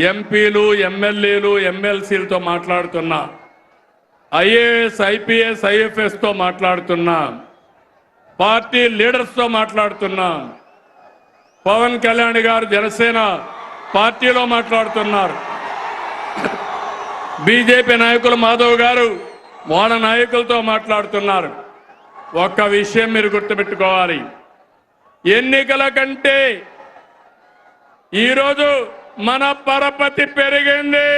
ఎంపీలు, ఎమ్మెల్యేలు, ఎమ్మెల్సీలతో మాట్లాడుతున్నా, ఐఏఎస్, ఐపీఎస్, ఐఎఫ్ఎస్తో మాట్లాడుతున్నా, పార్టీ లీడర్స్తో మాట్లాడుతున్నా, పవన్ కళ్యాణ్ గారు జనసేన పార్టీలో మాట్లాడుతున్నారు, బీజేపీ నాయకులు మాధవ్ గారు వాళ్ళ నాయకులతో మాట్లాడుతున్నారు. ఒక్క విషయం మీరు గుర్తుపెట్టుకోవాలి, ఎన్నికల కంటే ఈరోజు మన పరపతి పెరిగింది.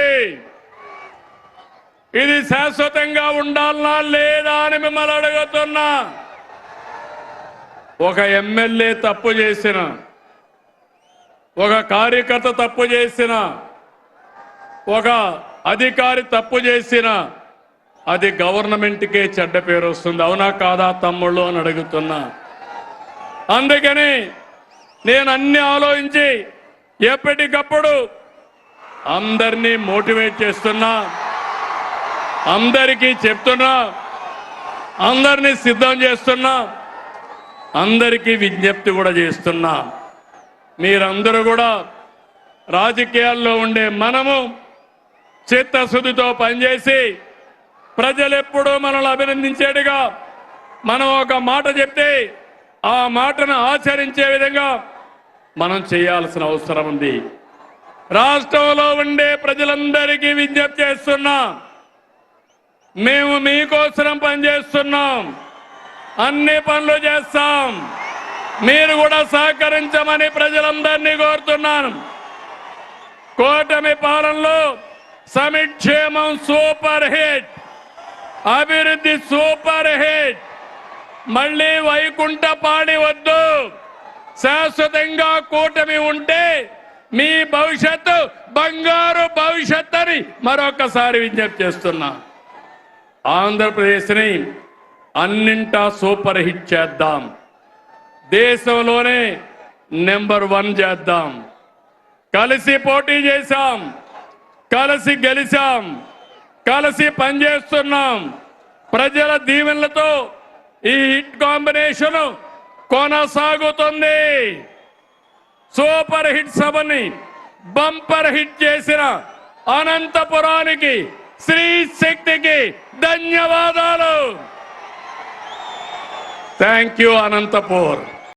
ఇది శాశ్వతంగా ఉండాలనా లేదా అని మిమ్మల్ని అడుగుతున్నా. ఒక ఎమ్మెల్యే తప్పు చేసిన, ఒక కార్యకర్త తప్పు చేసిన, ఒక అధికారి తప్పు చేసిన అది గవర్నమెంట్కే చెడ్డ పేరు వస్తుంది. అవునా కాదా తమ్ముళ్ళు అని అడుగుతున్నా. అందుకని నేను అన్ని ఆలోచించి ఎప్పటికప్పుడు అందరినీ మోటివేట్ చేస్తున్నా, అందరికీ చెప్తున్నా, అందరినీ సిద్ధం చేస్తున్నా, అందరికీ విజ్ఞప్తి కూడా చేస్తున్నా. మీరందరూ కూడా రాజకీయాల్లో ఉండే మనము చిత్తశుద్ధితో పనిచేసి ప్రజలు ఎప్పుడూ మనల్ని అభినందించేట్టుగా మనం ఒక మాట చెప్తే ఆ మాటను ఆచరించే విధంగా మనం చేయాల్సిన అవసరం ఉంది. రాష్ట్రంలో ఉండే ప్రజలందరికీ విజ్ఞప్తి చేస్తున్నా, మేము మీకోసం పనిచేస్తున్నాం, అన్ని పనులు చేస్తాం, మీరు కూడా సహకరించమని ప్రజలందరినీ కోరుతున్నాను. కూటమి పాలనలో సంక్షేమం సూపర్ హిట్, అభివృద్ధి సూపర్ హిట్. మళ్ళీ వైకుంఠపాడి వద్దు, శాశ్వతంగా కూటమి ఉంటే మీ భవిష్యత్తు బంగారు భవిష్యత్ అని మరొకసారి విజ్ఞప్తి చేస్తున్నా. ఆంధ్రప్రదేశ్ని అన్నింటా సూపర్ హిట్ చేద్దాం, దేశంలోనే నెంబర్ 1 చేద్దాం. కలిసి పోటీ చేశాం, కలిసి గెలిచాం, కలిసి పనిచేస్తున్నాం. ప్రజల దీవెనలతో ఈ హిట్ కాంబినేషన్ కొనసాగుతుంది. సూపర్ హిట్ సభని బంపర్ హిట్ చేసిన అనంతపురానికి, శ్రీ శక్తికి ధన్యవాదాలు. Thank you Anantapur.